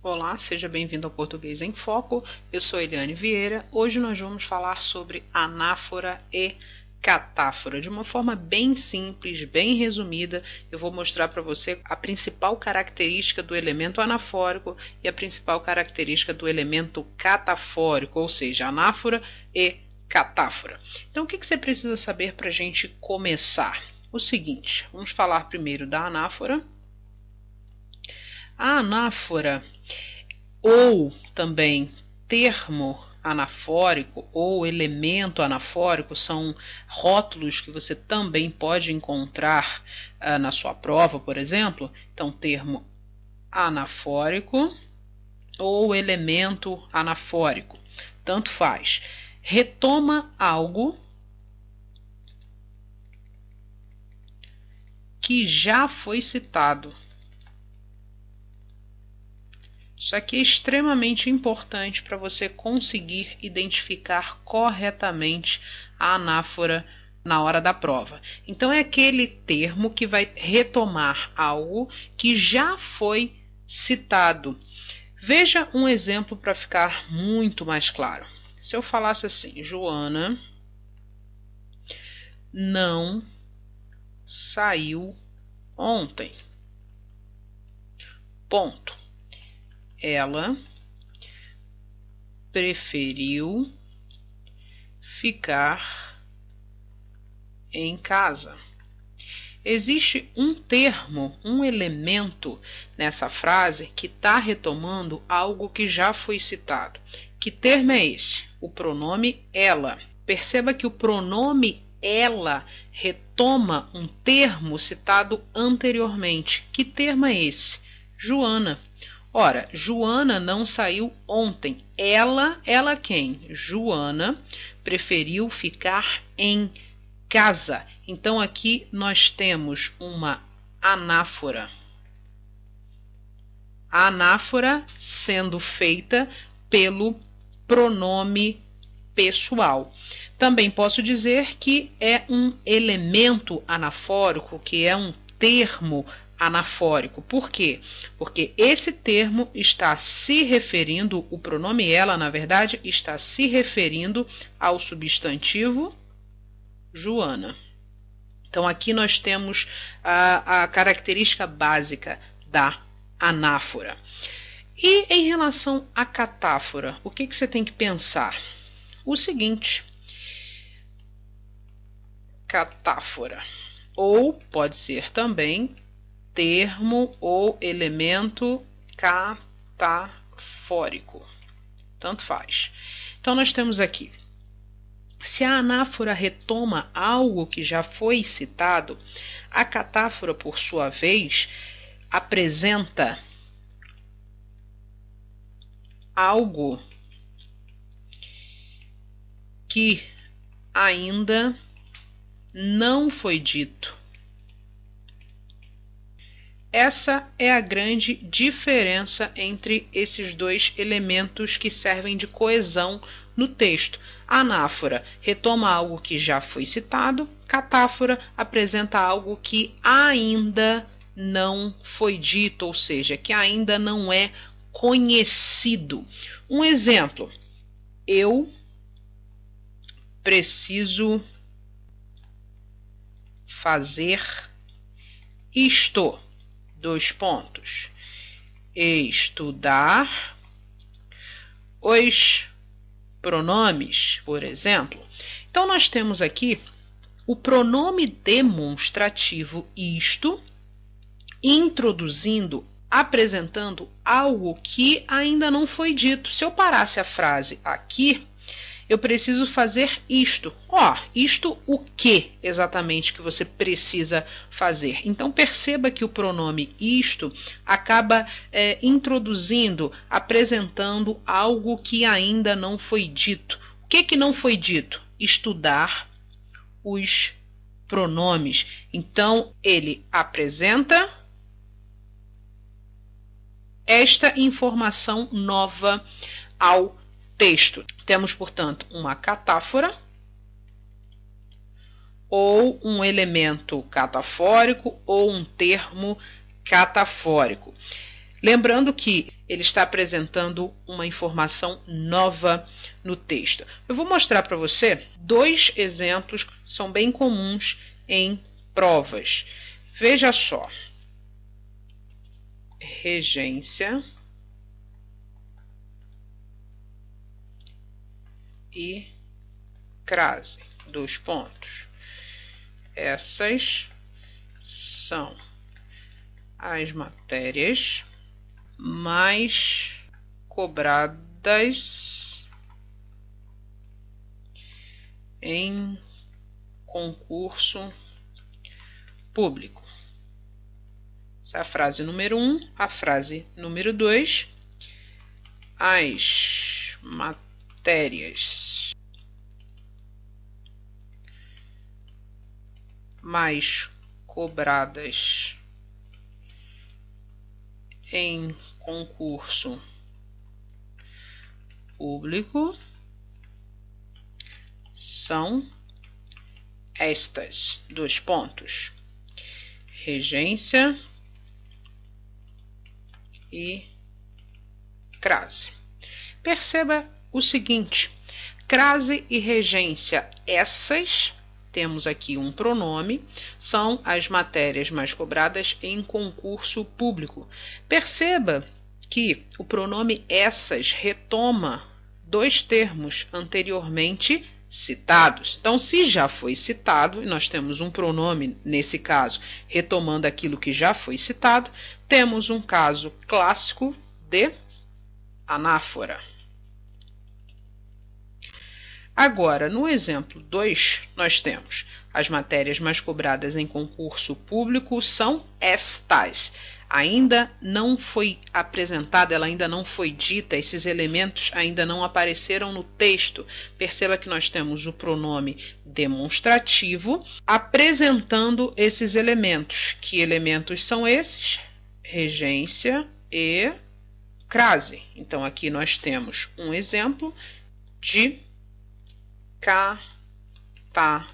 Olá, seja bem-vindo ao Português em Foco. Eu sou Eliane Vieira. Hoje nós vamos falar sobre anáfora e catáfora. De uma forma bem simples, bem resumida, eu vou mostrar para você a principal característica do elemento anafórico e a principal característica do elemento catafórico, ou seja, anáfora e catáfora. Então, o que você precisa saber para a gente começar? O seguinte, vamos falar primeiro da anáfora. A anáfora, ou também termo anafórico ou elemento anafórico, são rótulos que você também pode encontrar na sua prova, por exemplo. Então, termo anafórico ou elemento anafórico, tanto faz. Retoma algo que já foi citado. Isso aqui é extremamente importante para você conseguir identificar corretamente a anáfora na hora da prova. Então, é aquele termo que vai retomar algo que já foi citado. Veja um exemplo para ficar muito mais claro. Se eu falasse assim, Joana não saiu ontem. Ponto. Ela preferiu ficar em casa. Existe um termo, um elemento nessa frase que está retomando algo que já foi citado. Que termo é esse? O pronome ela. Perceba que o pronome ela retoma um termo citado anteriormente. Que termo é esse? Joana. Ora, Joana não saiu ontem. Ela quem? Joana preferiu ficar em casa. Então, aqui nós temos uma anáfora. A anáfora sendo feita pelo pronome pessoal. Também posso dizer que é um elemento anafórico, que é um termo anafórico. Por quê? Porque esse termo está se referindo, o pronome ela, na verdade, está se referindo ao substantivo Joana. Então, aqui nós temos a característica básica da anáfora. E em relação à catáfora, o que você tem que pensar? O seguinte, catáfora, ou pode ser também termo ou elemento catafórico, tanto faz. Então, nós temos aqui, se a anáfora retoma algo que já foi citado, a catáfora, por sua vez, apresenta algo que ainda não foi dito. Essa é a grande diferença entre esses dois elementos que servem de coesão no texto. A anáfora retoma algo que já foi citado, catáfora apresenta algo que ainda não foi dito, ou seja, que ainda não é conhecido. Um exemplo, eu preciso fazer isto. Dois pontos. Estudar os pronomes, por exemplo. Então, nós temos aqui o pronome demonstrativo isto, introduzindo, apresentando algo que ainda não foi dito. Se eu parasse a frase aqui, eu preciso fazer isto. Isto o que exatamente que você precisa fazer? Então, perceba que o pronome isto acaba introduzindo, apresentando algo que ainda não foi dito. O que não foi dito? Estudar os pronomes. Então, ele apresenta esta informação nova ao texto. Temos, portanto, uma catáfora ou um elemento catafórico ou um termo catafórico. Lembrando que ele está apresentando uma informação nova no texto. Eu vou mostrar para você 2 exemplos que são bem comuns em provas. Veja só. Regência e crase. 2 pontos. Essas são as matérias mais cobradas em concurso público. Essa é a frase número 1. A frase número 2. As matérias mais cobradas em concurso público são estas. 2 pontos. Regência e crase. Perceba o seguinte: crase e regência, essas, temos aqui um pronome, são as matérias mais cobradas em concurso público. Perceba que o pronome essas retoma 2 termos anteriormente citados. Então, se já foi citado, e nós temos um pronome, nesse caso, retomando aquilo que já foi citado, temos um caso clássico de anáfora. Agora, no exemplo 2, nós temos as matérias mais cobradas em concurso público são estas. Ainda não foi apresentada, ela ainda não foi dita, esses elementos ainda não apareceram no texto. Perceba que nós temos o pronome demonstrativo apresentando esses elementos. Que elementos são esses? Regência e crase. Então, aqui nós temos um exemplo de catáfora.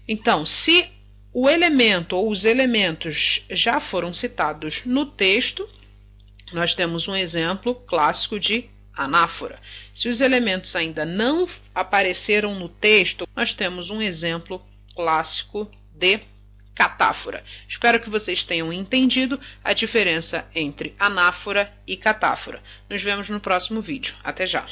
Então, se o elemento ou os elementos já foram citados no texto, nós temos um exemplo clássico de anáfora. Se os elementos ainda não apareceram no texto, nós temos um exemplo clássico de catáfora. Espero que vocês tenham entendido a diferença entre anáfora e catáfora. Nos vemos no próximo vídeo. Até já!